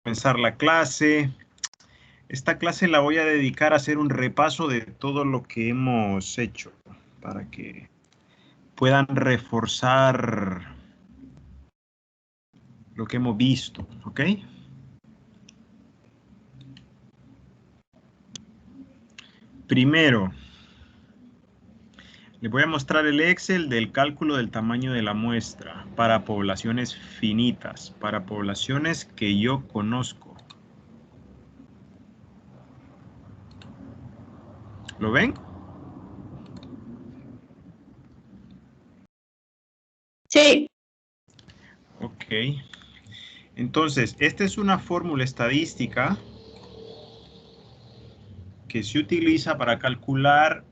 comenzar la clase. Esta clase la voy a dedicar a hacer un repaso de todo lo que hemos hecho para que puedan reforzar lo que hemos visto, ¿ok? Primero, les voy a mostrar el Excel del cálculo del tamaño de la muestra para poblaciones finitas, para poblaciones que yo conozco. ¿Lo ven? Sí. Ok. Entonces, esta es una fórmula estadística que se utiliza para calcular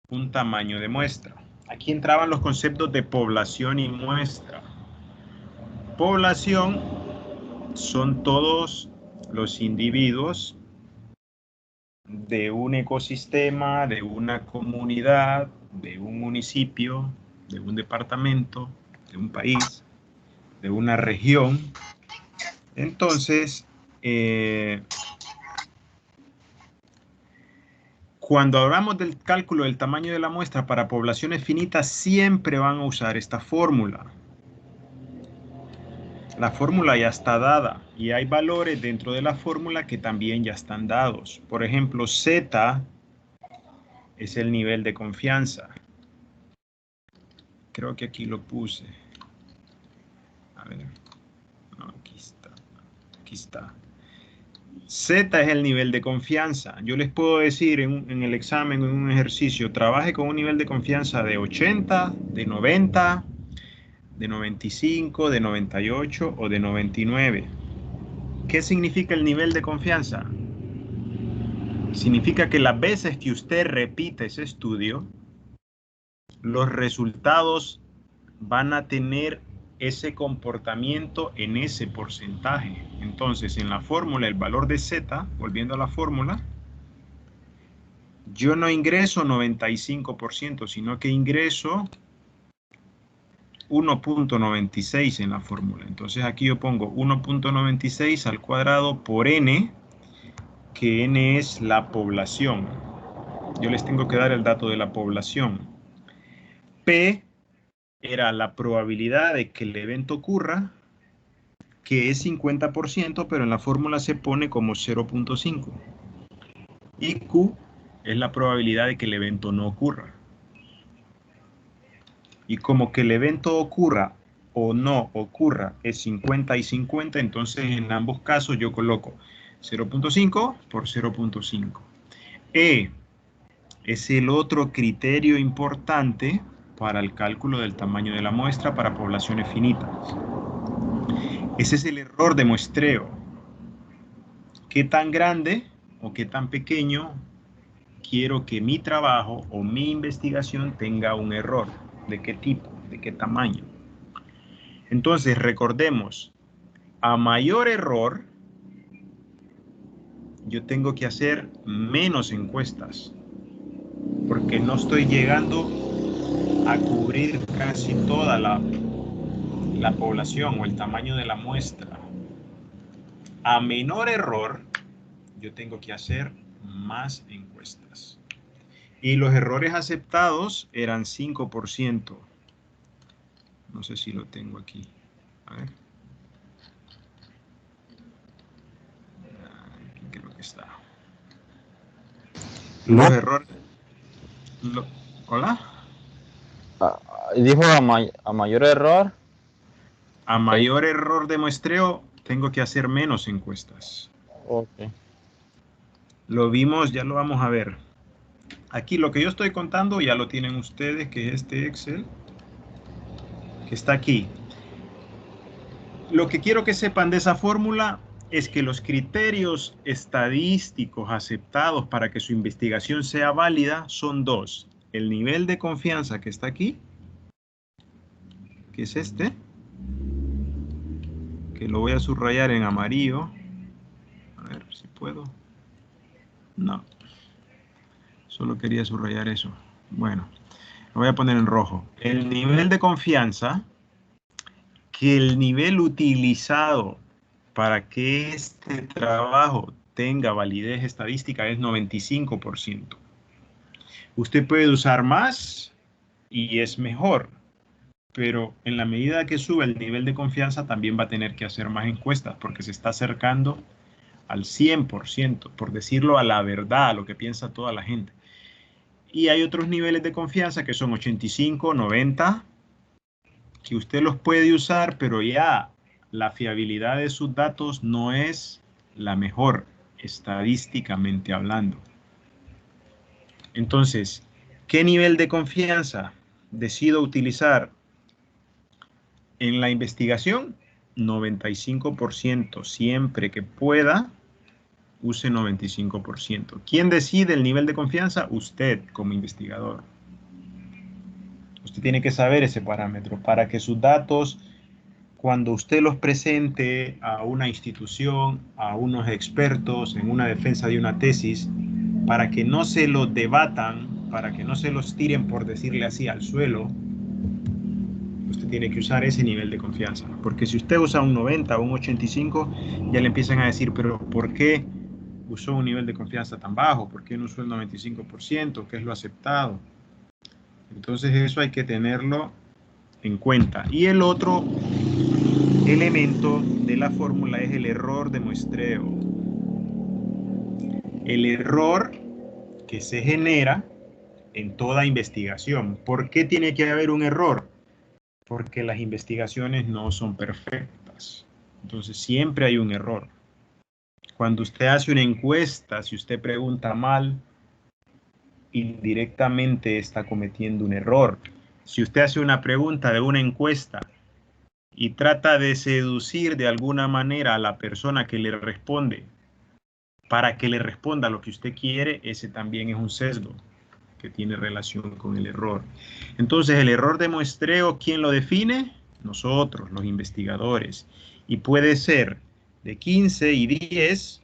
un tamaño de muestra. Aquí entraban los conceptos de población y muestra. Población son todos los individuos de un ecosistema, de una comunidad, de un municipio, de un departamento, de un país, de una región. Entonces, cuando hablamos del cálculo del tamaño de la muestra para poblaciones finitas, siempre van a usar esta fórmula. La fórmula ya está dada y hay valores dentro de la fórmula que también ya están dados. Por ejemplo, Z es el nivel de confianza. Creo que aquí lo puse. A ver. No, aquí está. Aquí está. Z es el nivel de confianza. Yo les puedo decir en el examen, en un ejercicio, trabaje con un nivel de confianza de 80, de 90, de 95, de 98 o de 99. ¿Qué significa el nivel de confianza? Significa que las veces que usted repite ese estudio, los resultados van a tener ese comportamiento en ese porcentaje. Entonces, en la fórmula, el valor de Z, volviendo a la fórmula, yo no ingreso 95%, sino que ingreso 1.96 en la fórmula. Entonces aquí yo pongo 1.96 al cuadrado por n, que n es la población. Yo les tengo que dar el dato de la población. P era la probabilidad de que el evento ocurra, que es 50%, pero en la fórmula se pone como 0.5. Y Q es la probabilidad de que el evento no ocurra. Y como que el evento ocurra o no ocurra es 50 y 50, entonces en ambos casos yo coloco 0.5 por 0.5. E es el otro criterio importante para el cálculo del tamaño de la muestra para poblaciones finitas. Ese es el error de muestreo. ¿Qué tan grande o qué tan pequeño quiero que mi trabajo o mi investigación tenga un error? ¿De qué tipo? ¿De qué tamaño? Entonces, recordemos, a mayor error, yo tengo que hacer menos encuestas, porque no estoy llegando a cubrir casi toda la población o el tamaño de la muestra. A menor error, yo tengo que hacer más encuestas. Y los errores aceptados eran 5%. No sé si lo tengo aquí. A ver. Aquí creo que está. Los errores... ¿Hola? Dijo a mayor error. A mayor error de muestreo, tengo que hacer menos encuestas. Ok. Lo vimos, ya lo vamos a ver. Aquí lo que yo estoy contando ya lo tienen ustedes, que es este Excel, que está aquí. Lo que quiero que sepan de esa fórmula es que los criterios estadísticos aceptados para que su investigación sea válida son dos. El nivel de confianza que está aquí, que es este, que lo voy a subrayar en amarillo. A ver si puedo. No. Solo quería subrayar eso. Bueno, lo voy a poner en rojo. El nivel de confianza, que el nivel utilizado para que este trabajo tenga validez estadística es 95%. Usted puede usar más y es mejor, pero en la medida que sube el nivel de confianza también va a tener que hacer más encuestas porque se está acercando al 100%, por decirlo a la verdad, a lo que piensa toda la gente. Y hay otros niveles de confianza que son 85, 90, que usted los puede usar, pero ya la fiabilidad de sus datos no es la mejor estadísticamente hablando. Entonces, ¿qué nivel de confianza decido utilizar en la investigación? 95%, siempre que pueda, use 95%. ¿Quién decide el nivel de confianza? Usted como investigador. Usted tiene que saber ese parámetro para que sus datos, cuando usted los presente a una institución, a unos expertos en una defensa de una tesis, para que no se los debatan, para que no se los tiren, por decirle así, al suelo, usted tiene que usar ese nivel de confianza. Porque si usted usa un 90 o un 85, ya le empiezan a decir, pero ¿por qué usó un nivel de confianza tan bajo? ¿Por qué no usó el 95%? ¿Qué es lo aceptado? Entonces eso hay que tenerlo en cuenta. Y el otro elemento de la fórmula es el error de muestreo. El error que se genera en toda investigación. ¿Por qué tiene que haber un error? Porque las investigaciones no son perfectas. Entonces siempre hay un error. Cuando usted hace una encuesta, si usted pregunta mal, indirectamente está cometiendo un error. Si usted hace una pregunta de una encuesta y trata de seducir de alguna manera a la persona que le responde para que le responda lo que usted quiere, ese también es un sesgo que tiene relación con el error. Entonces, el error de muestreo, ¿quién lo define? Nosotros, los investigadores. Y puede ser de 15 y 10,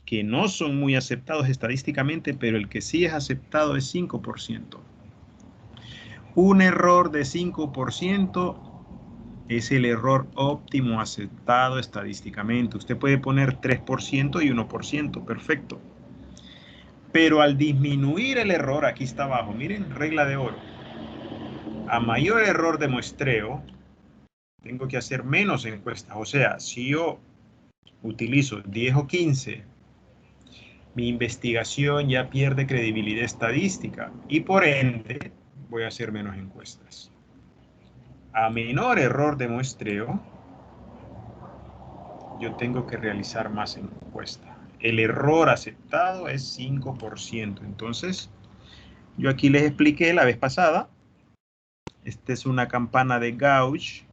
que no son muy aceptados estadísticamente, pero el que sí es aceptado es 5%. Un error de 5% es el error óptimo aceptado estadísticamente. Usted puede poner 3% y 1%, perfecto. Pero al disminuir el error, aquí está abajo, miren, regla de oro. A mayor error de muestreo, tengo que hacer menos encuestas. O sea, si yo utilizo 10 o 15, mi investigación ya pierde credibilidad estadística y por ende voy a hacer menos encuestas. A menor error de muestreo, yo tengo que realizar más encuestas. El error aceptado es 5%. Entonces, yo aquí les expliqué la vez pasada. Esta es una campana de Gauss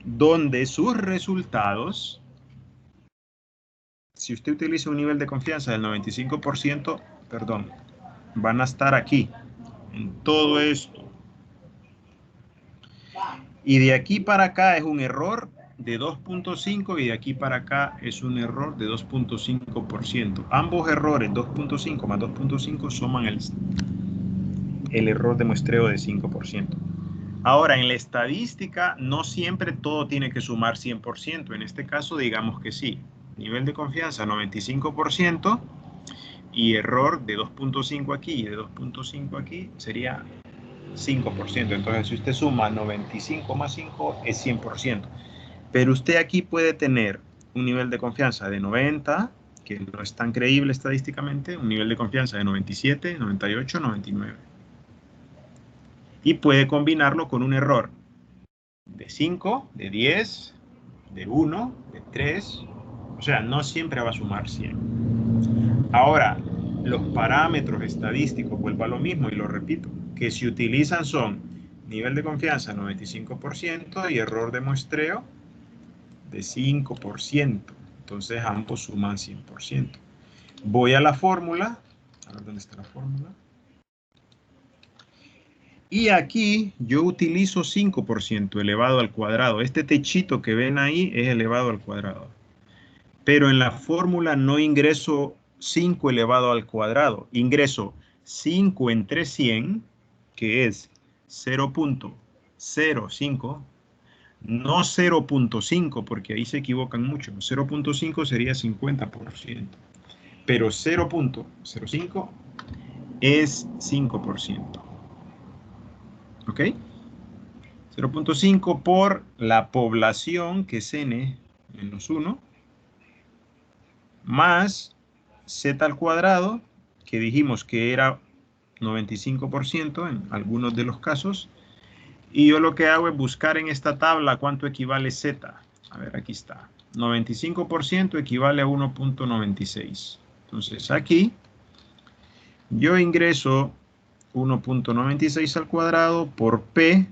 donde sus resultados, si usted utiliza un nivel de confianza del 95%, perdón, van a estar aquí, en todo esto. Y de aquí para acá es un error de 2.5 y de aquí para acá es un error de 2.5%. Ambos errores, 2.5 más 2.5, suman el error de muestreo de 5%. Ahora, en la estadística, no siempre todo tiene que sumar 100%. En este caso, digamos que sí. Nivel de confianza 95% y error de 2.5 aquí y de 2.5 aquí sería 5%. Entonces, si usted suma 95 más 5 es 100%. Pero usted aquí puede tener un nivel de confianza de 90, que no es tan creíble estadísticamente, un nivel de confianza de 97, 98, 99. Y puede combinarlo con un error de 5, de 10, de 1, de 3. O sea, no siempre va a sumar 100. Ahora, los parámetros estadísticos, vuelvo a lo mismo y lo repito, que se utilizan son nivel de confianza 95% y error de muestreo de 5%. Entonces ambos suman 100%. Voy a la fórmula. A ver dónde está la fórmula. Y aquí yo utilizo 5% elevado al cuadrado. Este techito que ven ahí es elevado al cuadrado. Pero en la fórmula no ingreso 5 elevado al cuadrado. Ingreso 5 entre 100, que es 0.05, No 0.5, porque ahí se equivocan mucho. 0.5 sería 50%. Pero 0.05 es 5%. ¿Ok? 0.5 por la población, que es n menos 1, más z al cuadrado, que dijimos que era 95% en algunos de los casos. Y yo lo que hago es buscar en esta tabla cuánto equivale z. A ver, aquí está. 95% equivale a 1.96. Entonces aquí yo ingreso 1.96 al cuadrado por P,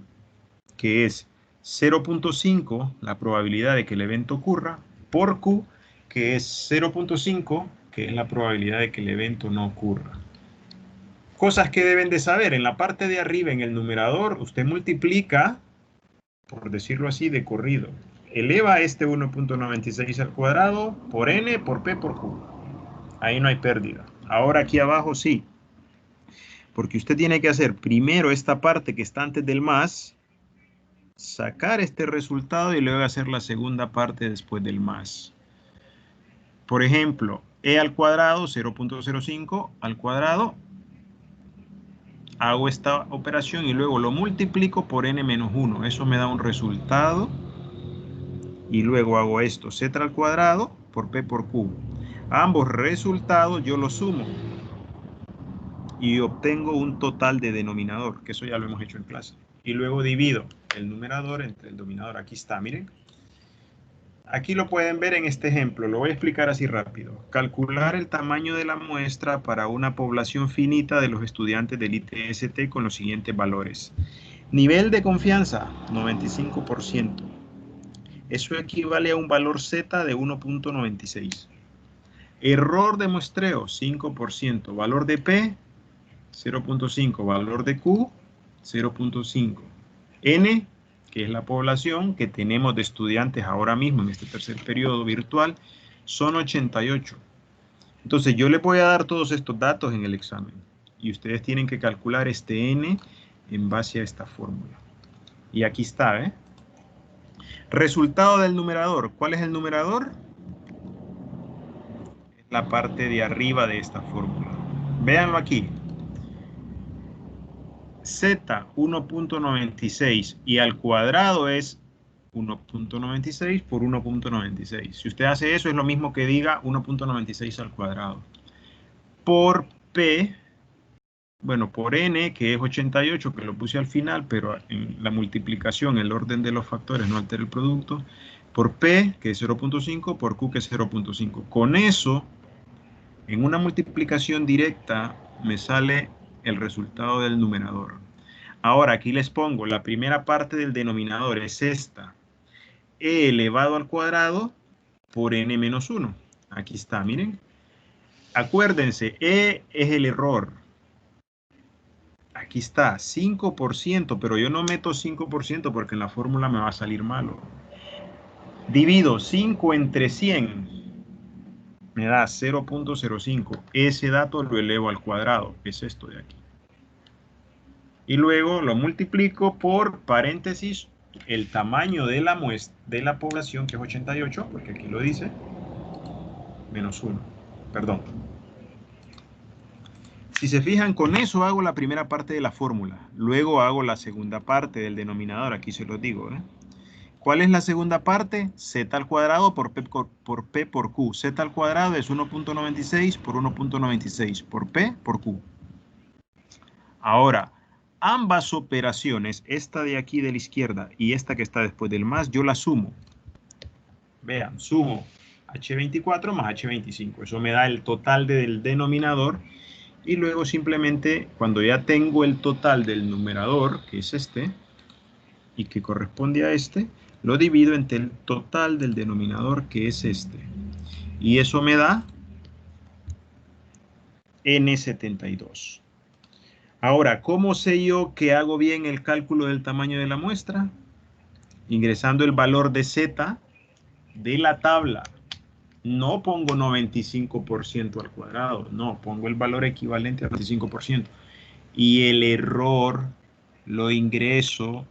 que es 0.5, la probabilidad de que el evento ocurra, por Q, que es 0.5, que es la probabilidad de que el evento no ocurra. Cosas que deben de saber. En la parte de arriba, en el numerador, usted multiplica, por decirlo así, de corrido. Eleva este 1.96 al cuadrado por n, por p, por q. Ahí no hay pérdida. Ahora aquí abajo sí. Porque usted tiene que hacer primero esta parte que está antes del más, sacar este resultado y luego hacer la segunda parte después del más. Por ejemplo, e al cuadrado, 0.05 al cuadrado, hago esta operación y luego lo multiplico por n menos 1. Eso me da un resultado. Y luego hago esto, z al cuadrado por p por q. Ambos resultados yo los sumo. Y obtengo un total de denominador, que eso ya lo hemos hecho en clase. Y luego divido el numerador entre el denominador. Aquí está, miren. Aquí lo pueden ver en este ejemplo. Lo voy a explicar así rápido. Calcular el tamaño de la muestra para una población finita de los estudiantes del ITST con los siguientes valores. Nivel de confianza, 95%. Eso equivale a un valor Z de 1.96. Error de muestreo, 5%. Valor de P, 0.5. Valor de Q, 0.5. N, que es la población que tenemos de estudiantes ahora mismo en este tercer periodo virtual, son 88. Entonces yo les voy a dar todos estos datos en el examen. Y ustedes tienen que calcular este N en base a esta fórmula. Y aquí está, ¿eh? Resultado del numerador. ¿Cuál es el numerador? Es la parte de arriba de esta fórmula. Véanlo aquí. Z 1.96 y al cuadrado es 1.96 por 1.96. Si usted hace eso es lo mismo que diga 1.96 al cuadrado. Por P, bueno, por N, que es 88, que lo puse al final, pero en la multiplicación, el orden de los factores no altera el producto. Por P, que es 0.5, por Q, que es 0.5. Con eso, en una multiplicación directa, me sale el resultado del numerador. Ahora, aquí les pongo, la primera parte del denominador es esta. E elevado al cuadrado por n menos 1. Aquí está, miren. Acuérdense, E es el error. Aquí está, 5%, pero yo no meto 5% porque en la fórmula me va a salir malo. Divido 5 entre 100. Me da 0.05. Ese dato lo elevo al cuadrado, es esto de aquí. Y luego lo multiplico por paréntesis el tamaño de la población, que es 88, porque aquí lo dice, menos 1. Perdón. Si se fijan, con eso hago la primera parte de la fórmula. Luego hago la segunda parte del denominador, aquí se los digo, ¿eh? ¿Cuál es la segunda parte? Z al cuadrado por P por Q. Z al cuadrado es 1.96 por 1.96 por P por Q. Ahora, ambas operaciones, esta de aquí de la izquierda y esta que está después del más, yo la sumo. Vean, sumo H24 más H25. Eso me da el total del denominador. Y luego simplemente, cuando ya tengo el total del numerador, que es este, y que corresponde a este, lo divido entre el total del denominador, que es este. Y eso me da N72. Ahora, ¿cómo sé yo que hago bien el cálculo del tamaño de la muestra? Ingresando el valor de Z de la tabla. No pongo 95% al cuadrado, no, pongo el valor equivalente al 95%. Y el error lo ingreso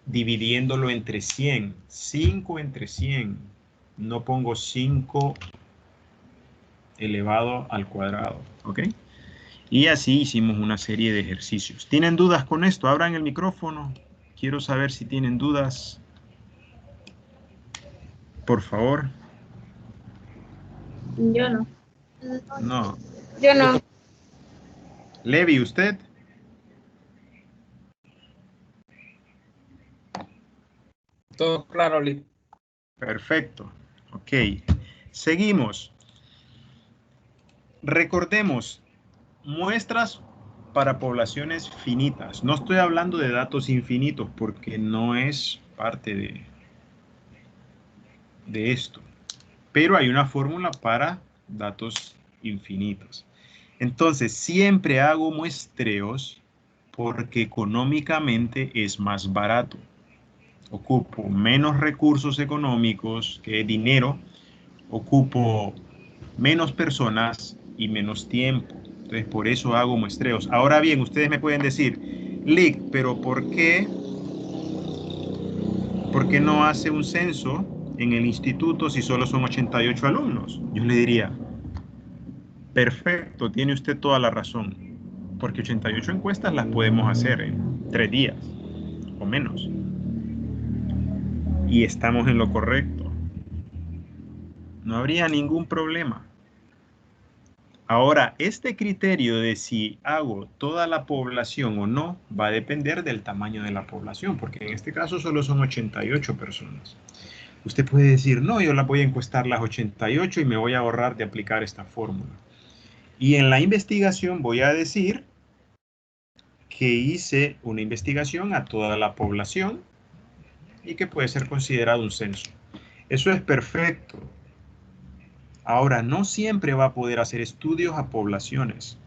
dividiéndolo entre 100. 5 entre 100. No pongo 5 elevado al cuadrado. ¿Ok? Y así hicimos una serie de ejercicios. ¿Tienen dudas con esto? Abran el micrófono. Quiero saber si tienen dudas. Por favor. Yo no. No. Yo no. Levi, ¿usted? Todo claro, Lee. Perfecto. Ok. Seguimos. Recordemos, muestras para poblaciones finitas. No estoy hablando de datos infinitos porque no es parte de esto. Pero hay una fórmula para datos infinitos. Entonces, siempre hago muestreos porque económicamente es más barato. Ocupo menos recursos económicos, que dinero, ocupo menos personas y menos tiempo. Entonces, por eso hago muestreos. Ahora bien, ustedes me pueden decir, Lick, pero ¿por qué no hace un censo en el instituto si solo son 88 alumnos? Yo le diría, perfecto, tiene usted toda la razón, porque 88 encuestas las podemos hacer en 3 días o menos. Y estamos en lo correcto. No habría ningún problema. Ahora, este criterio de si hago toda la población o no va a depender del tamaño de la población, porque en este caso solo son 88 personas. Usted puede decir, no, yo las voy a encuestar las 88 y me voy a ahorrar de aplicar esta fórmula. Y en la investigación voy a decir que hice una investigación a toda la población y que puede ser considerado un censo. Eso es perfecto. Ahora, no siempre va a poder hacer estudios a poblaciones,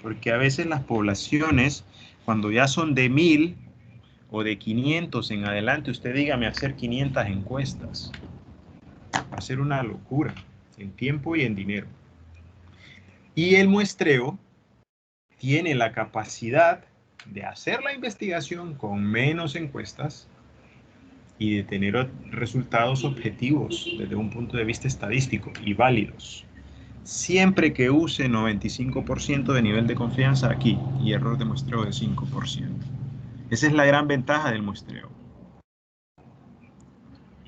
porque a veces las poblaciones, cuando ya son de 1000 o de 500 en adelante, usted dígame hacer 500 encuestas. Va a ser una locura, en tiempo y en dinero. Y el muestreo tiene la capacidad de hacer la investigación con menos encuestas y de tener resultados objetivos desde un punto de vista estadístico y válidos. Siempre que use 95% de nivel de confianza aquí y error de muestreo de 5%. Esa es la gran ventaja del muestreo.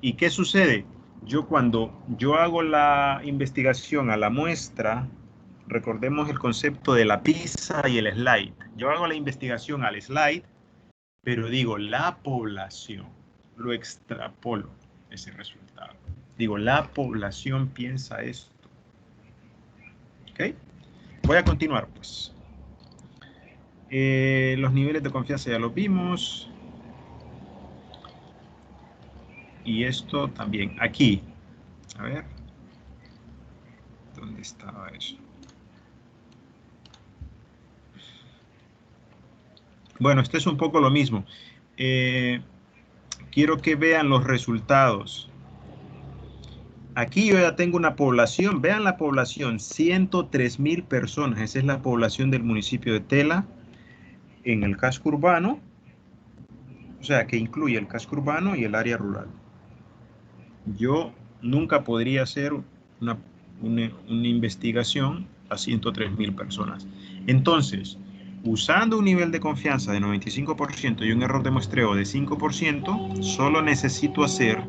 ¿Y qué sucede? Cuando yo hago la investigación a la muestra, recordemos el concepto de la pizza y el slide. Yo hago la investigación al slide, pero digo la población, lo extrapolo ese resultado. Digo, la población piensa esto. ¿Ok? Voy a continuar, pues. Los niveles de confianza ya los vimos. Y esto también. Aquí. A ver. ¿Dónde estaba eso? Bueno, esto es un poco lo mismo. Quiero que vean los resultados. Aquí yo ya tengo una población. Vean la población. 103,000 personas. Esa es la población del municipio de Tela en el casco urbano. O sea, que incluye el casco urbano y el área rural. Yo nunca podría hacer una investigación a 103,000 personas. Entonces, usando un nivel de confianza de 95% y un error de muestreo de 5%, solo necesito hacer,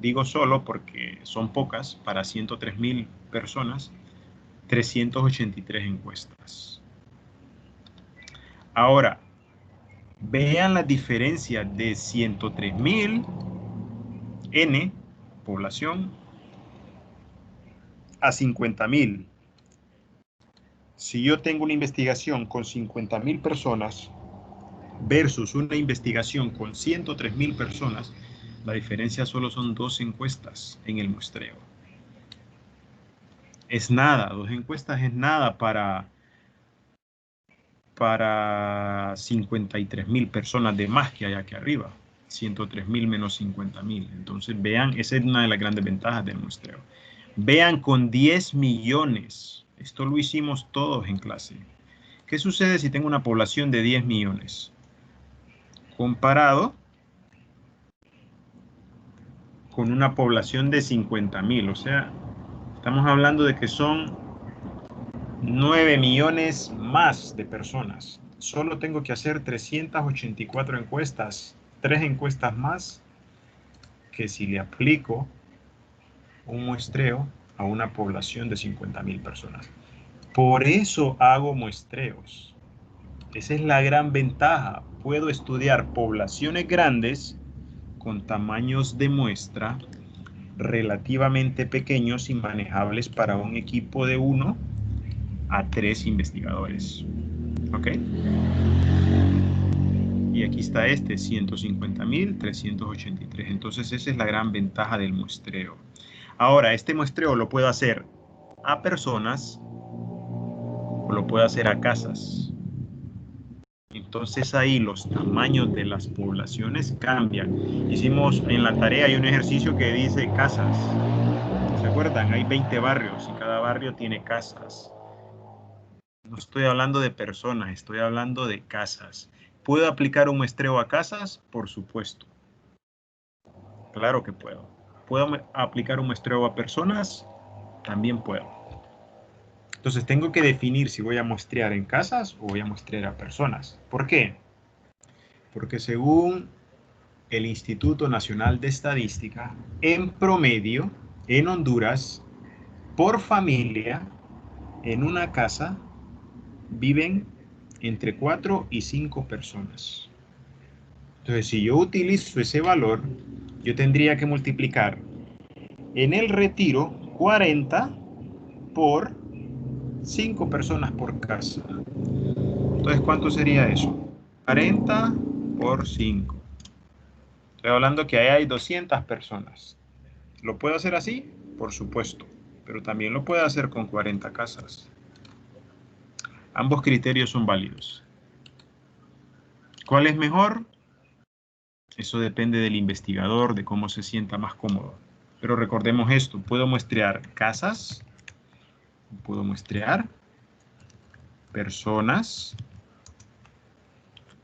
digo solo porque son pocas, para 103,000 personas, 383 encuestas. Ahora, vean la diferencia de 103,000 N, población, a 50,000. Si yo tengo una investigación con 50,000 personas versus una investigación con 103,000 personas, la diferencia solo son 2 encuestas en el muestreo. Es nada, 2 encuestas es nada para 53,000 personas de más que hay aquí arriba. 103,000 menos 50,000. Entonces vean, esa es una de las grandes ventajas del muestreo. Vean con 10 millones. Esto lo hicimos todos en clase. ¿Qué sucede si tengo una población de 10 millones? Comparado con una población de 50,000. O sea, estamos hablando de que son 9 millones más de personas. Solo tengo que hacer 384 encuestas, 3 encuestas más que si le aplico un muestreo a una población de 50,000 personas. Por eso hago muestreos. Esa es la gran ventaja. Puedo estudiar poblaciones grandes con tamaños de muestra relativamente pequeños y manejables para un equipo de 1 a 3 investigadores. ¿Ok? Y aquí está 150,383. Entonces esa es la gran ventaja del muestreo. Ahora, este muestreo lo puedo hacer a personas o lo puedo hacer a casas. Entonces ahí los tamaños de las poblaciones cambian. Hicimos en la tarea, hay un ejercicio que dice casas. ¿Se acuerdan? Hay 20 barrios y cada barrio tiene casas. No estoy hablando de personas, estoy hablando de casas. ¿Puedo aplicar un muestreo a casas? Por supuesto. Claro que puedo. ¿Puedo aplicar un muestreo a personas? También puedo. Entonces tengo que definir si voy a muestrear en casas o voy a muestrear a personas. ¿Por qué? Porque según el Instituto Nacional de Estadística, en promedio, en Honduras, por familia, en una casa, viven entre 4 y 5 personas. Entonces, si yo utilizo ese valor, yo tendría que multiplicar en el retiro 40 por 5 personas por casa. Entonces, ¿cuánto sería eso? 40 por 5. Estoy hablando que ahí hay 200 personas. ¿Lo puedo hacer así? Por supuesto. Pero también lo puedo hacer con 40 casas. Ambos criterios son válidos. ¿Cuál es mejor? Eso depende del investigador, de cómo se sienta más cómodo. Pero recordemos esto, puedo muestrear casas, puedo muestrear personas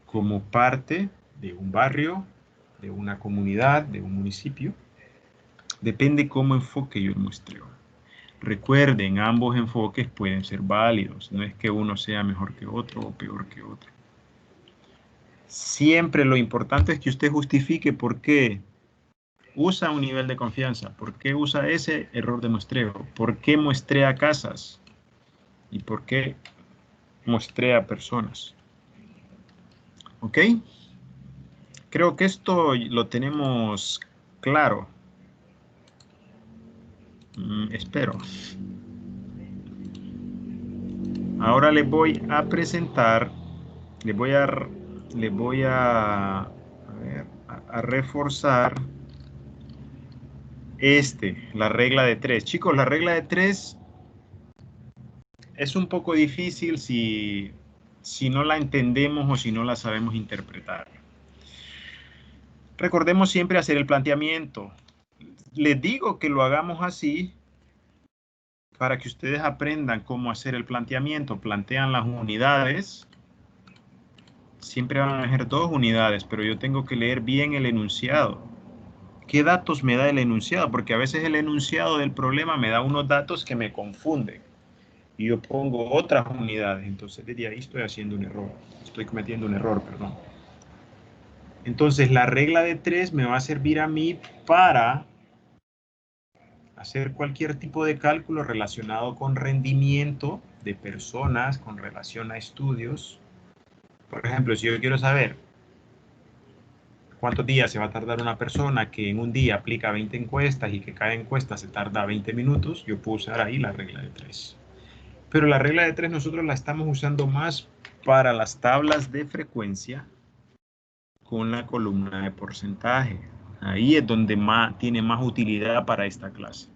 como parte de un barrio, de una comunidad, de un municipio. Depende cómo enfoque yo el muestreo. Recuerden, ambos enfoques pueden ser válidos. No es que uno sea mejor que otro o peor que otro. Siempre lo importante es que usted justifique por qué usa un nivel de confianza, por qué usa ese error de muestreo, por qué muestrea casas y por qué muestrea personas. ¿Ok? Creo que esto lo tenemos claro. Espero. Ahora les voy a presentar, les voy a reforzar la regla de 3. Chicos, la regla de 3 es un poco difícil si no la entendemos o si no la sabemos interpretar. Recordemos siempre hacer el planteamiento. Les digo que lo hagamos así para que ustedes aprendan cómo hacer el planteamiento. Plantean las unidades. Siempre van a ser 2 unidades, pero yo tengo que leer bien el enunciado. ¿Qué datos me da el enunciado? Porque a veces el enunciado del problema me da unos datos que me confunden. Y yo pongo otras unidades. Entonces, desde ahí estoy haciendo un error. Estoy cometiendo un error, perdón. Entonces, la regla de 3 me va a servir a mí para hacer cualquier tipo de cálculo relacionado con rendimiento de personas con relación a estudios. Por ejemplo, si yo quiero saber cuántos días se va a tardar una persona que en un día aplica 20 encuestas y que cada encuesta se tarda 20 minutos, yo puedo usar ahí la regla de 3. Pero la regla de 3 nosotros la estamos usando más para las tablas de frecuencia con la columna de porcentaje. Ahí es donde tiene más utilidad para esta clase.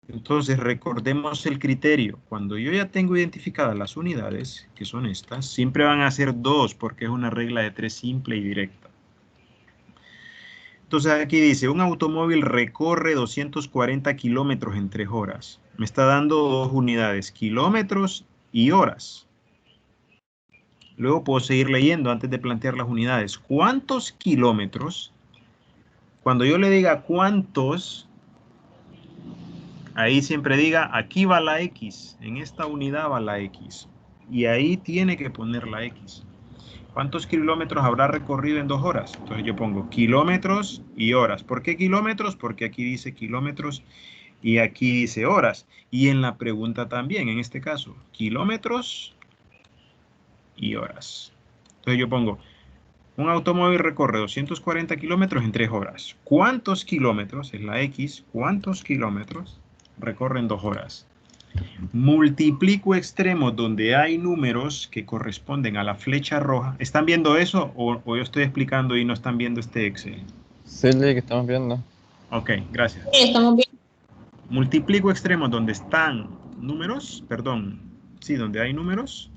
Entonces, recordemos el criterio. Cuando yo ya tengo identificadas las unidades, que son estas, siempre van a ser 2 porque es una regla de 3 simple y directa. Entonces, aquí dice, un automóvil recorre 240 kilómetros en 3 horas. Me está dando 2 unidades, kilómetros y horas. Luego puedo seguir leyendo antes de plantear las unidades. ¿Cuántos kilómetros Cuando yo le diga cuántos, ahí siempre diga, aquí va la X, en esta unidad va la X. Y ahí tiene que poner la X. ¿Cuántos kilómetros habrá recorrido en 2 horas? Entonces yo pongo kilómetros y horas. ¿Por qué kilómetros? Porque aquí dice kilómetros y aquí dice horas. Y en la pregunta también, en este caso, kilómetros y horas. Entonces yo pongo, un automóvil recorre 240 kilómetros en 3 horas. ¿Cuántos kilómetros? Es la X. ¿Cuántos kilómetros recorre en 2 horas? Multiplico extremos donde hay números que corresponden a la flecha roja. ¿Están viendo eso o yo estoy explicando y no están viendo este Excel? Sí, que estamos viendo. Ok, gracias. Sí, estamos bien. Multiplico extremos donde están números, perdón, sí, donde hay números,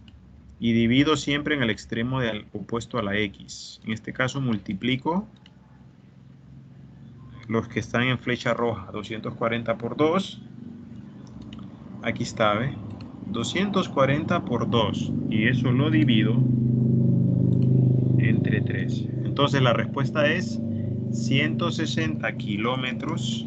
y divido siempre en el extremo opuesto a la X. En este caso multiplico los que están en flecha roja, 240 por 2. Aquí está, ¿ve? 240 por 2. Y eso lo divido entre 3. Entonces la respuesta es 160 kilómetros.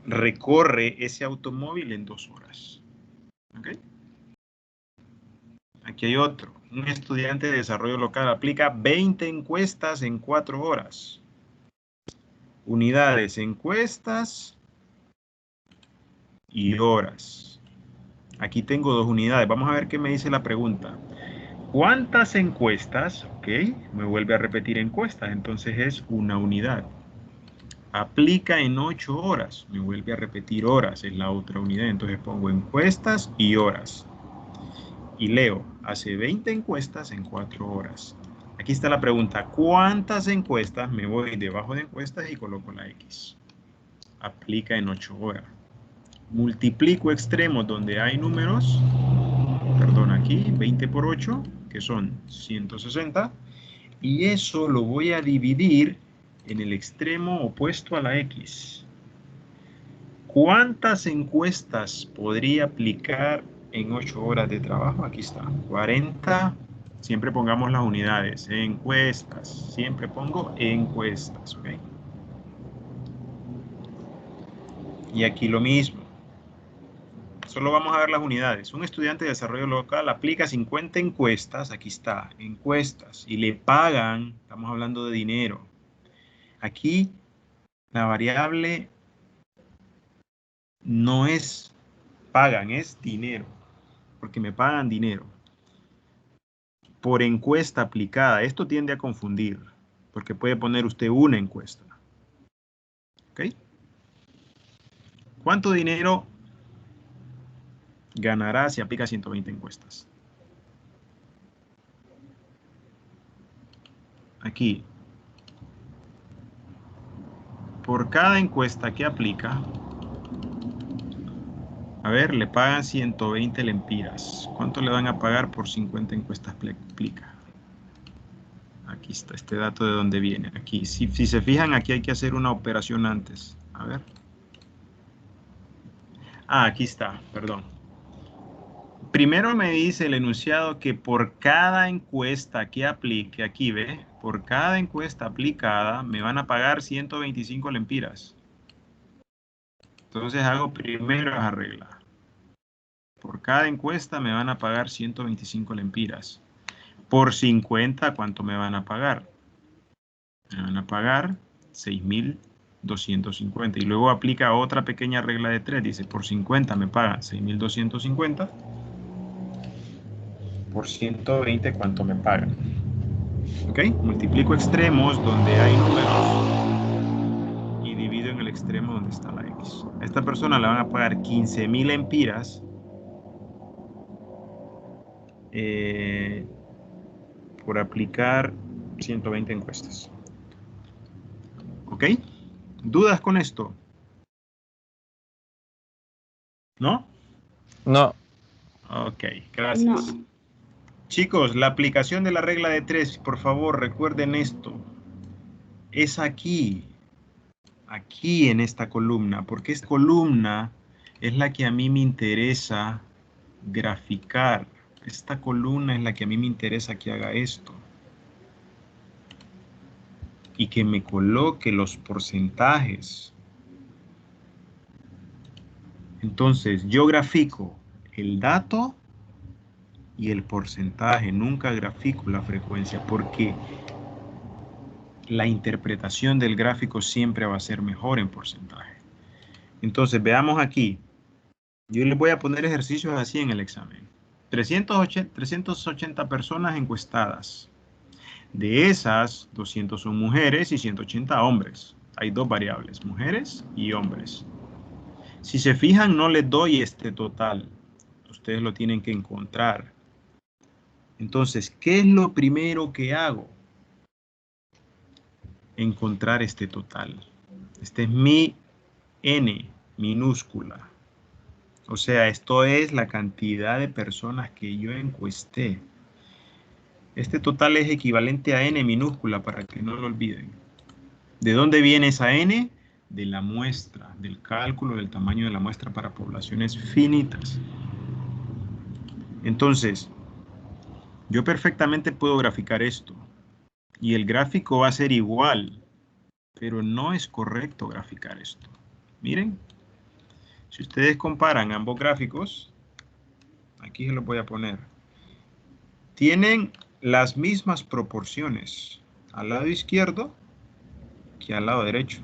Recorre ese automóvil en 2 horas. ¿Ok? Aquí hay otro. Un estudiante de desarrollo local aplica 20 encuestas en 4 horas. Unidades, encuestas y horas. Aquí tengo 2 unidades. Vamos a ver qué me dice la pregunta. ¿Cuántas encuestas? Ok, me vuelve a repetir encuestas. Entonces es una unidad. Aplica en 8 horas. Me vuelve a repetir horas. Es la otra unidad. Entonces pongo encuestas y horas. Y leo, hace 20 encuestas en 4 horas. Aquí está la pregunta, ¿cuántas encuestas? Me voy debajo de encuestas y coloco la X. Aplica en 8 horas. Multiplico extremos donde hay números, perdón, aquí, 20 por 8, que son 160, y eso lo voy a dividir en el extremo opuesto a la X. ¿Cuántas encuestas podría aplicar en 8 horas de trabajo? Aquí está, 40. Siempre pongamos las unidades, encuestas. Siempre pongo encuestas, ¿ok? Y aquí lo mismo. Solo vamos a ver las unidades. Un estudiante de desarrollo local aplica 50 encuestas. Aquí está, encuestas. Y le pagan, estamos hablando de dinero. Aquí la variable no es pagan, es dinero. Porque me pagan dinero. Por encuesta aplicada. Esto tiende a confundir, porque puede poner usted una encuesta. ¿Ok? ¿Cuánto dinero ganará si aplica 120 encuestas? Aquí. Por cada encuesta que aplica, a ver, le pagan 120 lempiras. ¿Cuánto le van a pagar por 50 encuestas aplica? Aquí está este dato de dónde viene. Aquí, si se fijan, aquí hay que hacer una operación antes. A ver. Ah, aquí está, perdón. Primero me dice el enunciado que por cada encuesta que aplique, aquí ve, por cada encuesta aplicada me van a pagar 125 lempiras. Entonces hago primero esa regla. Por cada encuesta me van a pagar 125 lempiras. Por 50, ¿cuánto me van a pagar? Me van a pagar 6.250. Y luego aplica otra pequeña regla de 3. Dice, por 50 me pagan 6.250. Por 120, ¿cuánto me pagan? ¿Ok? Multiplico extremos donde hay números y divido en el extremo donde está la X. A esta persona le van a pagar 15.000 lempiras por aplicar 120 encuestas. ¿Ok? ¿Dudas con esto? ¿No? No. Ok, gracias. No. Chicos, la aplicación de la regla de 3, por favor, recuerden esto. Es aquí en esta columna, porque esta columna es la que a mí me interesa graficar. Esta columna es la que a mí me interesa que haga esto. Y que me coloque los porcentajes. Entonces, yo grafico el dato y el porcentaje. Nunca grafico la frecuencia porque la interpretación del gráfico siempre va a ser mejor en porcentaje. Entonces, veamos aquí. Yo les voy a poner ejercicios así en el examen. 380 personas encuestadas. De esas, 200 son mujeres y 180 hombres. Hay dos variables, mujeres y hombres. Si se fijan, no les doy este total. Ustedes lo tienen que encontrar. Entonces, ¿qué es lo primero que hago? Encontrar este total. Este es mi N minúscula. O sea, esto es la cantidad de personas que yo encuesté. Este total es equivalente a N minúscula para que no lo olviden. ¿De dónde viene esa N? De la muestra, del cálculo del tamaño de la muestra para poblaciones finitas. Entonces, yo perfectamente puedo graficar esto. Y el gráfico va a ser igual, pero no es correcto graficar esto. Miren, si ustedes comparan ambos gráficos, aquí se los voy a poner, tienen las mismas proporciones al lado izquierdo que al lado derecho.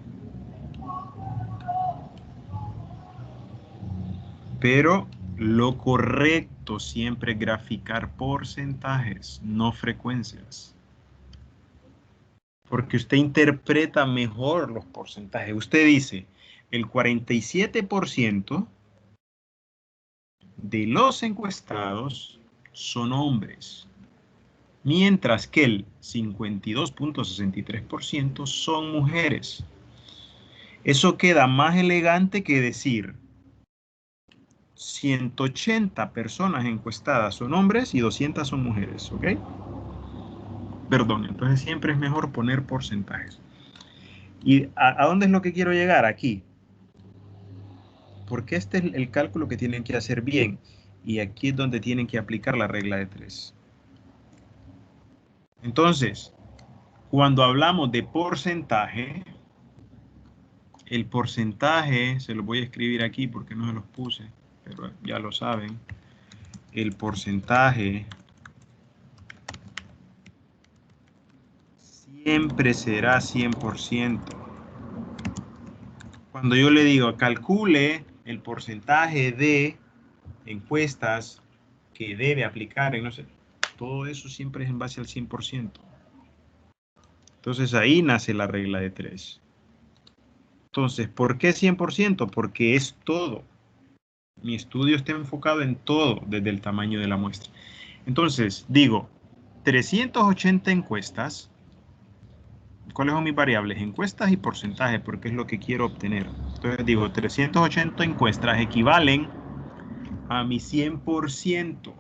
Pero lo correcto siempre es graficar porcentajes, no frecuencias. Porque usted interpreta mejor los porcentajes. Usted dice, el 47% de los encuestados son hombres, mientras que el 52.63% son mujeres. Eso queda más elegante que decir 180 personas encuestadas son hombres y 200 son mujeres, ¿ok? Perdón, entonces siempre es mejor poner porcentajes. ¿Y a dónde es lo que quiero llegar? Aquí. Porque este es el cálculo que tienen que hacer bien. Y aquí es donde tienen que aplicar la regla de 3. Entonces, cuando hablamos de porcentaje, el porcentaje, se lo voy a escribir aquí porque no se los puse, pero ya lo saben. El porcentaje siempre será 100%. Cuando yo le digo calcule el porcentaje de encuestas que debe aplicar en no sé, todo eso siempre es en base al 100%. Entonces ahí nace la regla de 3. Entonces, ¿por qué 100%? Porque es todo. Mi estudio está enfocado en todo desde el tamaño de la muestra. Entonces, digo, 380 encuestas. ¿Cuáles son mis variables? Encuestas y porcentaje, porque es lo que quiero obtener. Entonces digo, 380 encuestas equivalen a mi 100%.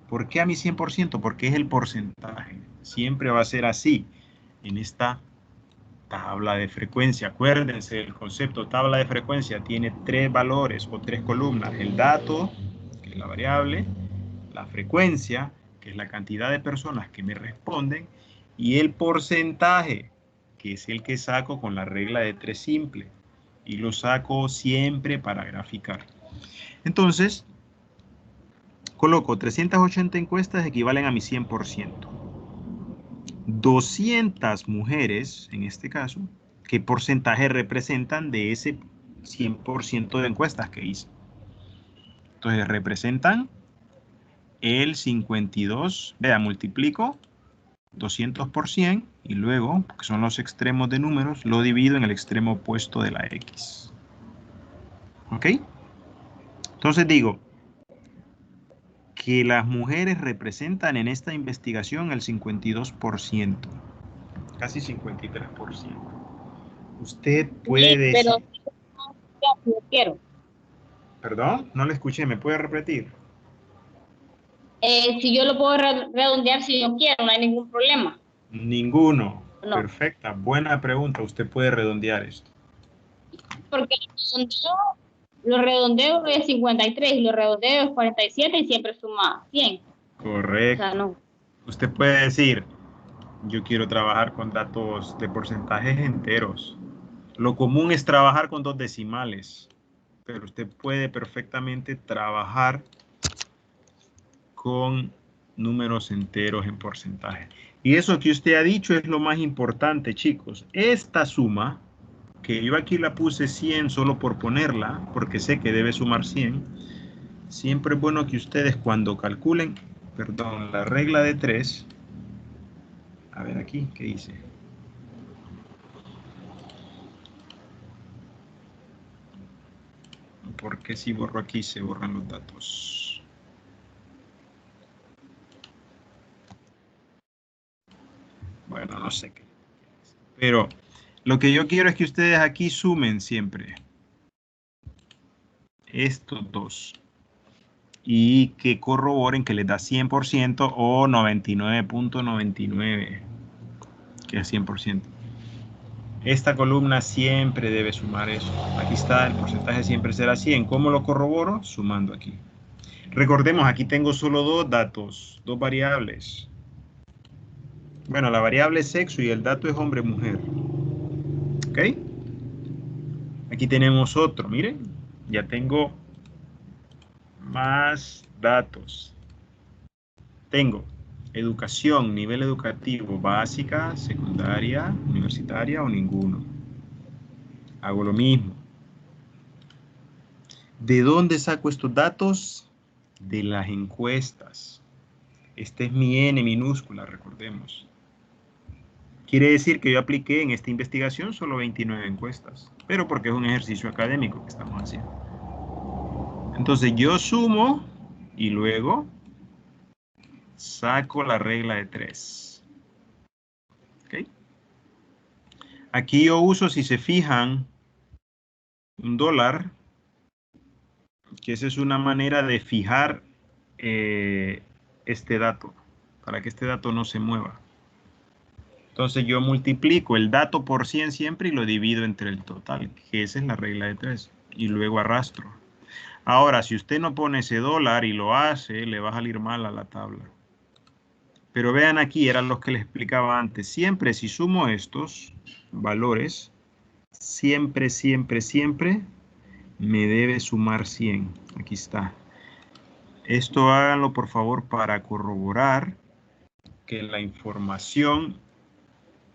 ¿Por qué a mi 100%? Porque es el porcentaje. Siempre va a ser así en esta tabla de frecuencia. Acuérdense, el concepto tabla de frecuencia tiene 3 valores o 3 columnas. El dato, que es la variable, la frecuencia, que es la cantidad de personas que me responden, y el porcentaje, que es el que saco con la regla de 3 simple. Y lo saco siempre para graficar. Entonces, coloco 380 encuestas equivalen a mi 100%. 200 mujeres, en este caso, ¿qué porcentaje representan de ese 100% de encuestas que hice? Entonces representan el 52, vea, multiplico 200 por 100 y luego, que son los extremos de números, lo divido en el extremo opuesto de la X. ¿Ok? Entonces digo que las mujeres representan en esta investigación el 52%, casi 53%. Usted puede decir... Pero si yo quiero. Perdón, no le escuché, ¿me puede repetir? Si yo lo puedo redondear si yo quiero, no hay ningún problema. Ninguno. No, Perfecta, buena pregunta. Usted puede redondear esto. porque el redondeo Lo redondeo es 53 y lo redondeo es 47 y siempre suma 100. O Correcto. sea, no. Usted puede decir, yo quiero trabajar con datos de porcentajes enteros. Lo común es trabajar con 2 decimales, pero usted puede perfectamente trabajar con números enteros en porcentaje. Y eso que usted ha dicho es lo más importante, chicos. Esta suma, que yo aquí la puse 100 solo por ponerla, porque sé que debe sumar 100, siempre es bueno que ustedes cuando calculen, perdón, la regla de 3, a ver aquí, ¿qué dice? Porque si borro aquí se borran los datos. Bueno, no sé qué. Pero lo que yo quiero es que ustedes aquí sumen siempre estos dos y que corroboren que les da 100% o 99.99, que es 100%. Esta columna siempre debe sumar eso. Aquí está, el porcentaje siempre será 100. ¿Cómo lo corroboro? Sumando aquí. Recordemos, aquí tengo solo dos datos, dos variables. Bueno, la variable es sexo y el dato es hombre-mujer. ¿Ok? Aquí tenemos otro, miren. Ya tengo más datos. Tengo educación, nivel educativo, básica, secundaria, universitaria o ninguno. Hago lo mismo. ¿De dónde saco estos datos? De las encuestas. Este es mi N minúscula, recordemos. Quiere decir que yo apliqué en esta investigación solo 29 encuestas, pero porque es un ejercicio académico que estamos haciendo. Entonces yo sumo y luego saco la regla de 3. ¿Okay? Aquí yo uso, si se fijan, un dólar, que esa es una manera de fijar este dato, para que este dato no se mueva. Entonces yo multiplico el dato por 100 siempre y lo divido entre el total, que esa es la regla de 3, y luego arrastro. Ahora, si usted no pone ese dólar y lo hace, le va a salir mal a la tabla. Pero vean aquí, eran los que les explicaba antes. Siempre si sumo estos valores, siempre, siempre, siempre me debe sumar 100. Aquí está. Esto háganlo por favor para corroborar que la información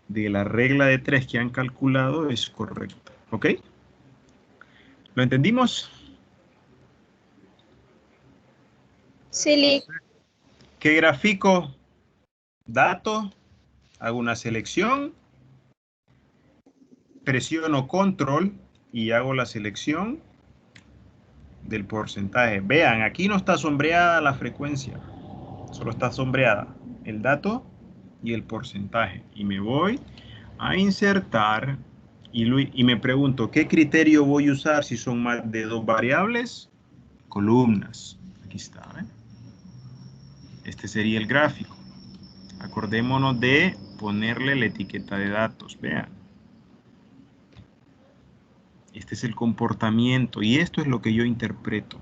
de la regla de 3 que han calculado es correcta. ¿Ok? ¿Lo entendimos? Sí, ¿Qué grafico? Dato. Hago una selección. Presiono control y hago la selección del porcentaje. Vean, aquí no está sombreada la frecuencia. Solo está sombreada el dato y el porcentaje. Y me voy a insertar y me pregunto, ¿qué criterio voy a usar si son más de 2 variables? Columnas. Aquí está. ¿eh? Este sería el gráfico. Acordémonos de ponerle la etiqueta de datos. Vean. Este es el comportamiento y esto es lo que yo interpreto.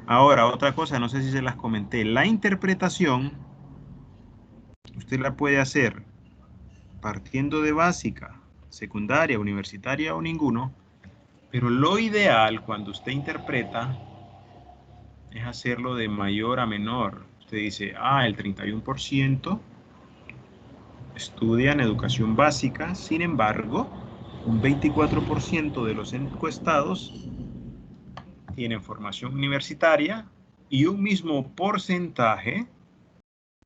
Ahora, otra cosa, no sé si se las comenté. La interpretación, usted la puede hacer partiendo de básica, secundaria, universitaria o ninguno, pero lo ideal cuando usted interpreta es hacerlo de mayor a menor. Usted dice, el 31% estudian educación básica, sin embargo, un 24% de los encuestados tienen formación universitaria y un mismo porcentaje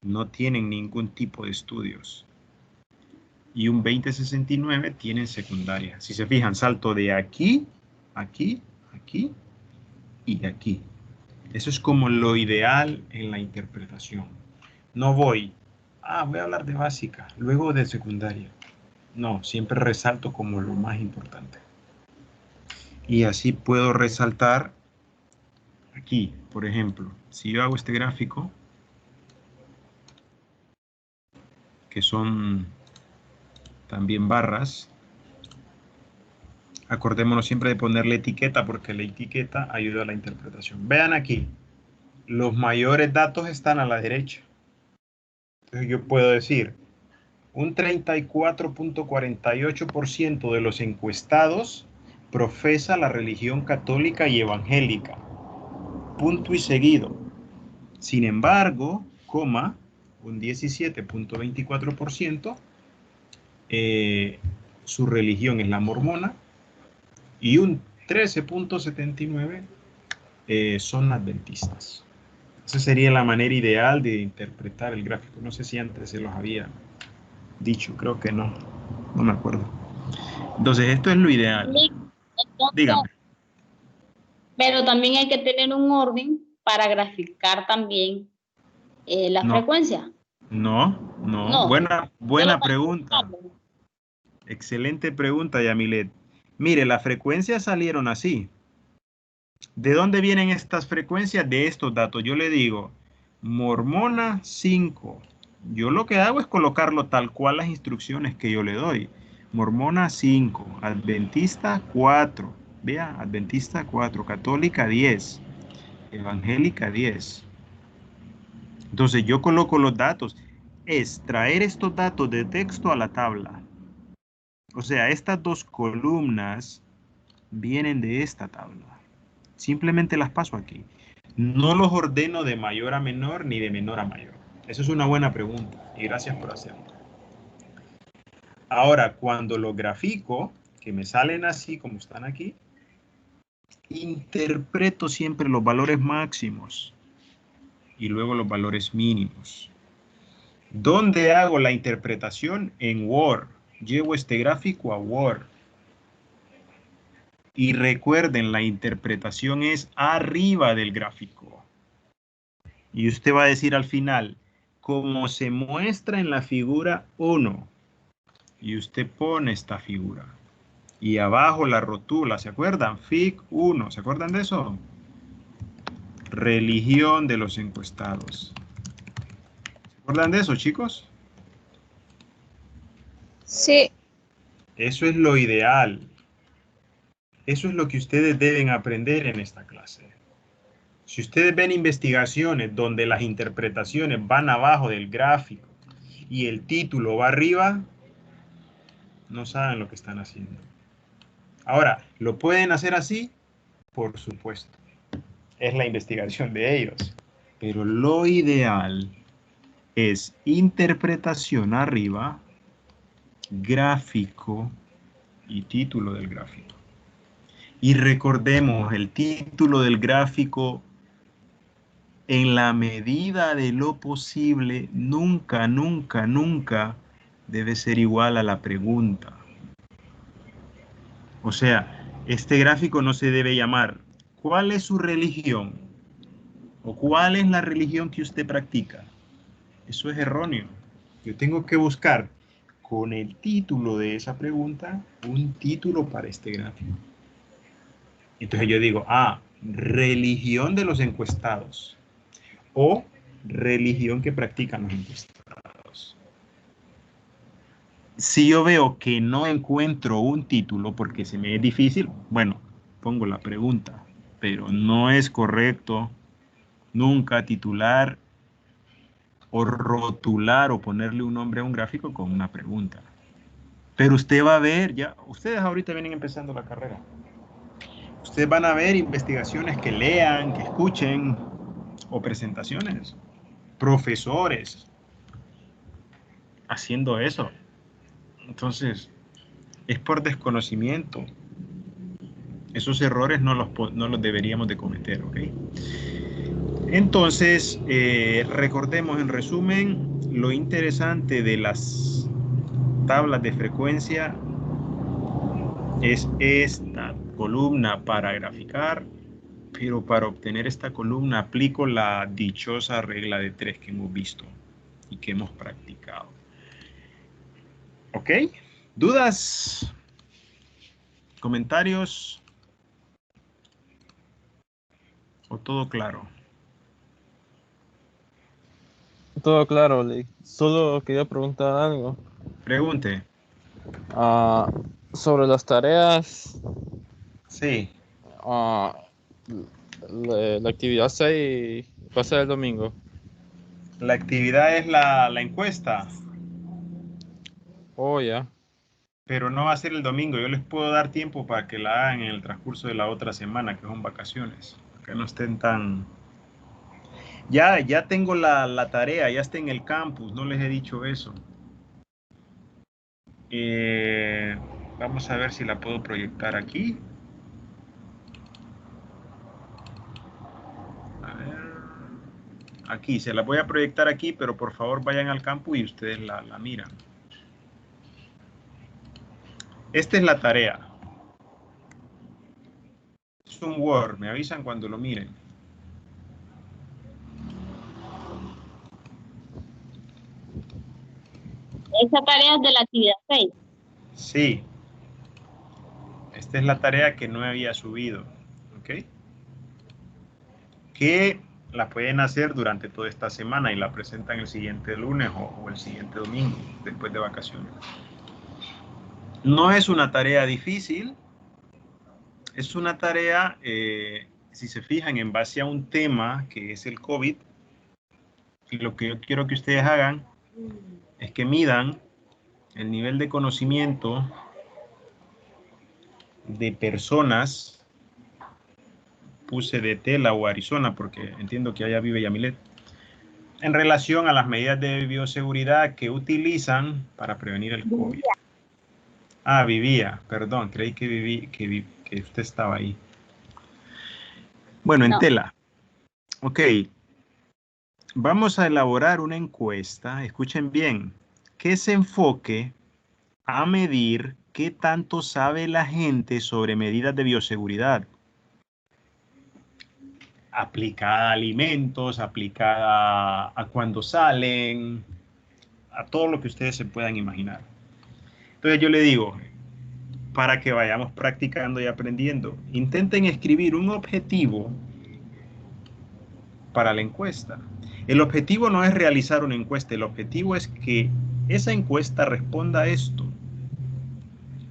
no tienen ningún tipo de estudios. Y un 20,69 tienen secundaria. Si se fijan, salto de aquí, aquí, aquí y aquí. Eso es como lo ideal en la interpretación. No voy a hablar de básica, luego de secundaria. No, siempre resalto como lo más importante. Y así puedo resaltar aquí, por ejemplo, si yo hago este gráfico, que son también barras, Acordémonos siempre de ponerle etiqueta porque la etiqueta ayuda a la interpretación. Vean aquí, los mayores datos están a la derecha. Entonces yo puedo decir, un 34.48% de los encuestados profesa la religión católica y evangélica. Punto y seguido. Sin embargo, coma, un 17.24% su religión es la mormona y un 13.79% son adventistas. Esa sería la manera ideal de interpretar el gráfico. No sé si antes se los había dicho, creo que no, no me acuerdo. Entonces, esto es lo ideal. Entonces, Dígame. pero también hay que tener un orden para graficar también la No, frecuencia. no. No, Buena solo para pregunta. graficarlo. Excelente pregunta, Yamilet. Mire, las frecuencias salieron así. ¿De dónde vienen estas frecuencias? De estos datos. Yo le digo, mormona 5. Yo lo que hago es colocarlo tal cual las instrucciones que yo le doy. Mormona 5, adventista 4. Vea, adventista 4, católica 10, evangélica 10. Entonces yo coloco los datos. Es traer estos datos de texto a la tabla. O sea, estas dos columnas vienen de esta tabla. Simplemente las paso aquí. No los ordeno de mayor a menor ni de menor a mayor. Eso es una buena pregunta y gracias por hacerlo. Ahora, cuando lo grafico, que me salen así como están aquí, interpreto siempre los valores máximos y luego los valores mínimos. ¿Dónde hago la interpretación? En Word. Llevo este gráfico a Word. Y recuerden, la interpretación es arriba del gráfico. Y usted va a decir al final, como se muestra en la figura 1. Y usted pone esta figura. Y abajo la rotula, ¿se acuerdan? Fig 1, ¿se acuerdan de eso? Religión de los encuestados. ¿Se acuerdan de eso, chicos? Sí. Eso es lo ideal. Eso es lo que ustedes deben aprender en esta clase. Si ustedes ven investigaciones donde las interpretaciones van abajo del gráfico y el título va arriba, no saben lo que están haciendo. Ahora, ¿lo pueden hacer así? Por supuesto. Es la investigación de ellos. Pero lo ideal es interpretación arriba, gráfico y título del gráfico. Y recordemos, el título del gráfico, en la medida de lo posible, nunca debe ser igual a la pregunta. O sea, este gráfico no se debe llamar ¿cuál es su religión? ¿O cuál es la religión que usted practica? Eso es erróneo. Yo tengo que buscar con el título de esa pregunta un título para este gráfico. Entonces yo digo, religión de los encuestados o religión que practican los encuestados. Si yo veo que no encuentro un título porque se me es difícil, bueno, pongo la pregunta, pero no es correcto nunca titular o rotular o ponerle un nombre a un gráfico con una pregunta. Pero usted va a ver, ya, ustedes ahorita vienen empezando la carrera. Ustedes van a ver investigaciones que lean, que escuchen, o presentaciones. Profesores haciendo eso. Entonces, es por desconocimiento. Esos errores no los deberíamos de cometer, ¿ok? Entonces, recordemos en resumen, lo interesante de las tablas de frecuencia es esta columna para graficar, pero para obtener esta columna aplico la dichosa regla de 3 que hemos visto y que hemos practicado. ¿Ok? ¿Dudas? ¿Comentarios? ¿O todo claro? Todo claro, Lee. Solo quería preguntar algo. Pregunte. Ah, Sobre las tareas, Sí, ah, la actividad 6 va a ser el domingo. la actividad es la encuesta, Oh, ya. pero no va a ser el domingo. Yo les puedo dar tiempo para que la hagan en el transcurso de la otra semana, que son vacaciones, que no estén tan... Ya tengo la tarea, ya está en el campus, no les he dicho eso. Eh, Vamos a ver si la puedo proyectar aquí. A ver. Aquí, se la voy a proyectar aquí, pero por favor vayan al campus y ustedes la miran. Esta es la tarea. Es un Word, me avisan cuando lo miren. Esa tarea es de la actividad 6. Sí, esta es la tarea que no había subido. ¿Ok? Que la pueden hacer durante toda esta semana y la presentan el siguiente lunes o el siguiente domingo, después de vacaciones. No es una tarea difícil, es una tarea, si se fijan, en base a un tema que es el COVID. Y lo que yo quiero que ustedes hagan es que midan el nivel de conocimiento de personas, puse de Tela o Arizona, porque entiendo que allá vive Yamilet, en relación a las medidas de bioseguridad que utilizan para prevenir el COVID. Ah, vivía, perdón, creí que usted estaba ahí. Bueno, en No. Tela. Ok, vamos a elaborar una encuesta, escuchen bien, que se enfoque a medir qué tanto sabe la gente sobre medidas de bioseguridad. Aplicada a alimentos, aplicada a cuando salen, a todo lo que ustedes se puedan imaginar. Entonces yo le digo, para que vayamos practicando y aprendiendo, intenten escribir un objetivo para la encuesta. El objetivo no es realizar una encuesta, el objetivo es que esa encuesta responda a esto.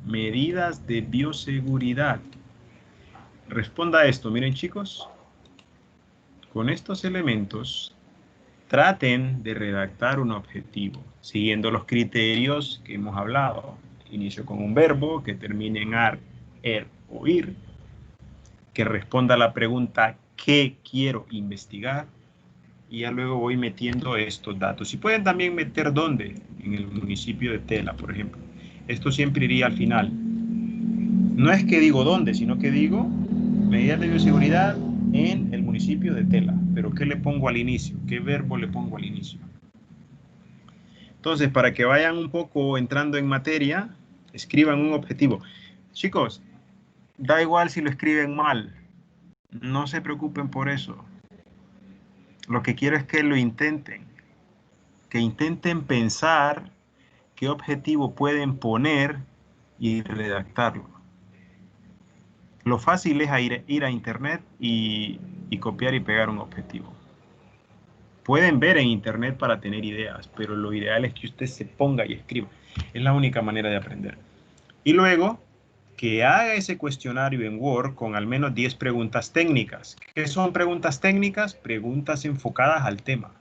Medidas de bioseguridad. Responda a esto. Miren, chicos, con estos elementos traten de redactar un objetivo, siguiendo los criterios que hemos hablado. Inicio con un verbo que termine en ar, er o ir, que responda a la pregunta ¿qué quiero investigar? Y ya luego voy metiendo estos datos. Y pueden también meter dónde, en el municipio de Tela, por ejemplo. Esto siempre iría al final. No es que digo dónde, sino que digo medidas de bioseguridad en el municipio de Tela. Pero ¿qué le pongo al inicio? ¿Qué verbo le pongo al inicio? Entonces, para que vayan un poco entrando en materia, escriban un objetivo. Chicos, da igual si lo escriben mal. No se preocupen por eso. Lo que quiero es que lo intenten. Que intenten pensar qué objetivo pueden poner y redactarlo. Lo fácil es ir a internet y copiar y pegar un objetivo. Pueden ver en internet para tener ideas, pero lo ideal es que usted se ponga y escriba. Es la única manera de aprender. Y luego, que haga ese cuestionario en Word con al menos 10 preguntas técnicas. ¿Qué son preguntas técnicas? Preguntas enfocadas al tema.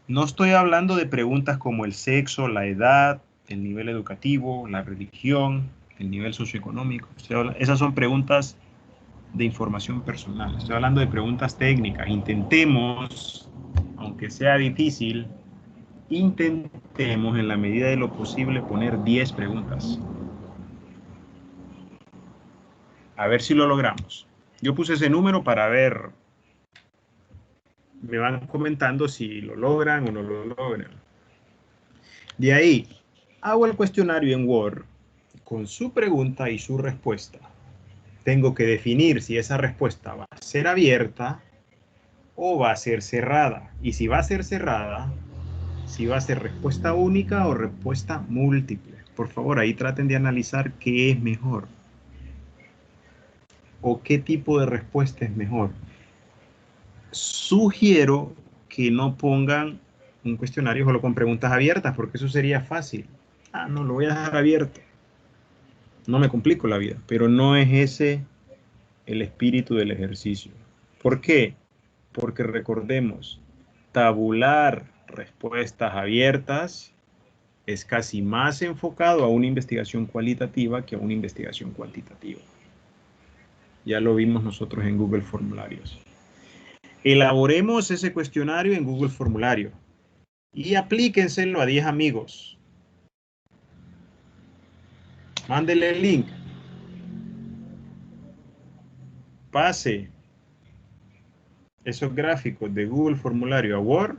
No estoy hablando de preguntas como el sexo, la edad, el nivel educativo, la religión, el nivel socioeconómico. Esas son preguntas de información personal. Estoy hablando de preguntas técnicas. Intentemos, aunque sea difícil, intentemos en la medida de lo posible poner 10 preguntas. A ver si lo logramos. Yo puse ese número para ver. Me van comentando si lo logran o no lo logran. De ahí, hago el cuestionario en Word con su pregunta y su respuesta. Tengo que definir si esa respuesta va a ser abierta o va a ser cerrada. Y si va a ser cerrada, si va a ser respuesta única o respuesta múltiple. Por favor, ahí traten de analizar qué es mejor o qué tipo de respuesta es mejor. Sugiero que no pongan un cuestionario solo con preguntas abiertas, porque eso sería fácil. Ah, no, lo voy a dejar abierto. No me complico la vida, pero no es ese el espíritu del ejercicio. ¿Por qué? Porque recordemos, tabular respuestas abiertas es casi más enfocado a una investigación cualitativa que a una investigación cuantitativa. Ya lo vimos nosotros en Google Formularios. Elaboremos ese cuestionario en Google Formulario y aplíquenselo a 10 amigos. Mándele el link. Pase esos gráficos de Google Formulario a Word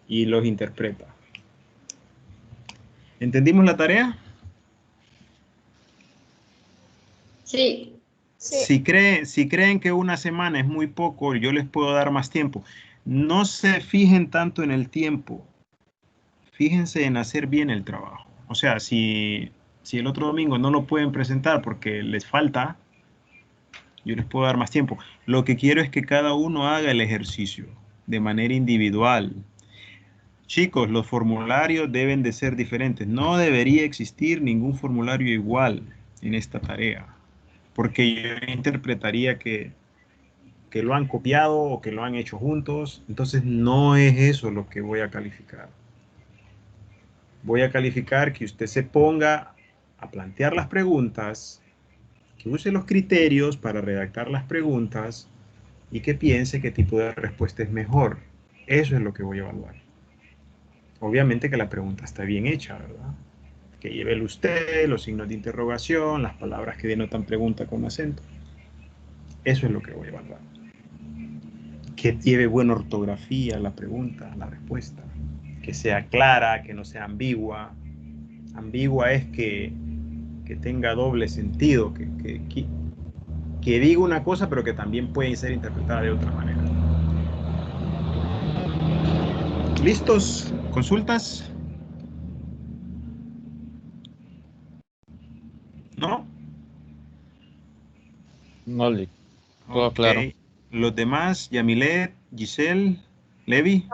y los interpreta. ¿Entendimos la tarea? Sí. Si creen que una semana es muy poco, yo les puedo dar más tiempo. No se fijen tanto en el tiempo. Fíjense en hacer bien el trabajo. O sea, si el otro domingo no lo pueden presentar porque les falta, yo les puedo dar más tiempo. Lo que quiero es que cada uno haga el ejercicio de manera individual. Chicos, los formularios deben de ser diferentes. No debería existir ningún formulario igual en esta tarea, porque yo interpretaría que lo han copiado o que lo han hecho juntos. Entonces no es eso lo que voy a calificar. Voy a calificar que usted se ponga a plantear las preguntas, que use los criterios para redactar las preguntas y que piense qué tipo de respuesta es mejor. Eso es lo que voy a evaluar. Obviamente que la pregunta está bien hecha, ¿verdad? Que lleve el usted, los signos de interrogación, las palabras que denotan pregunta con acento. Eso es lo que voy a evaluar. Que lleve buena ortografía la pregunta, la respuesta. Que sea clara, que no sea ambigua. Ambigua es que tenga doble sentido, que diga una cosa pero que también puede ser interpretada de otra manera. ¿Listos? ¿Consultas? ¿No? No, Lick. Todo Ok. claro. Los demás, Yamilet, Giselle, Levi.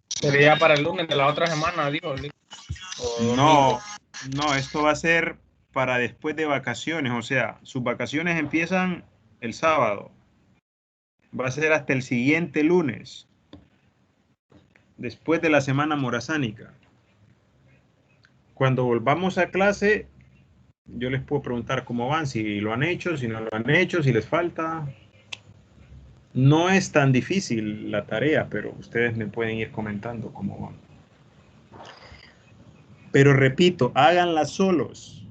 Sería para el lunes de la otra semana, digo, Lick. O domingo. No, esto va a ser para después de vacaciones, o sea, sus vacaciones empiezan el sábado. Va a ser hasta el siguiente lunes, después de la semana morazánica. Cuando volvamos a clase, yo les puedo preguntar cómo van, si lo han hecho, si no lo han hecho, si les falta. No es tan difícil la tarea, pero ustedes me pueden ir comentando cómo van. Pero repito, háganla solos.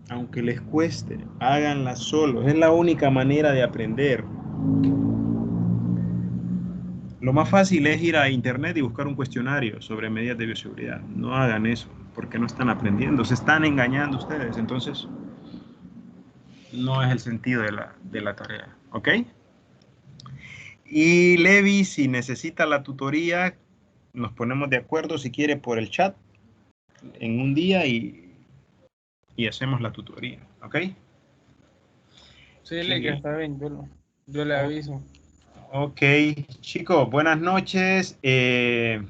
Aunque les cueste, háganla solos. Es la única manera de aprender. Lo más fácil es ir a internet y buscar un cuestionario sobre medidas de bioseguridad. No hagan eso, porque no están aprendiendo, se están engañando ustedes. Entonces, no es el sentido de la tarea. ¿Ok? Y Levi, si necesita la tutoría, nos ponemos de acuerdo si quiere por el chat en un día y hacemos la tutoría. ¿Ok? Sí, Lick, está bien, yo le aviso. Ok, chicos, buenas noches. ¿Qué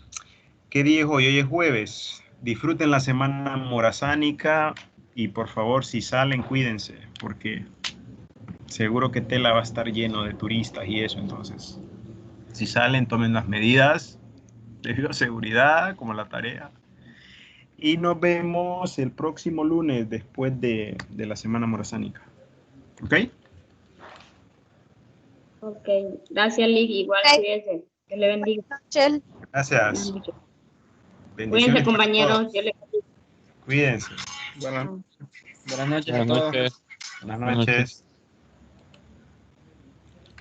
día es hoy? Hoy es jueves. Disfruten la semana morazánica y por favor, si salen, cuídense, porque seguro que Tela va a estar lleno de turistas y eso. Entonces, si salen, tomen las medidas de bioseguridad, como la tarea. Y nos vemos el próximo lunes después de la semana morazánica. ¿Ok? Ok, gracias, Lick. Igual, cuídense. Dios le bendiga. Gracias. Cuídense, Bendiciones para compañeros. todos. Dios le bendiga. Cuídense. Buenas noches a Buenas todos. noches. Buenas Buenas noches. noches.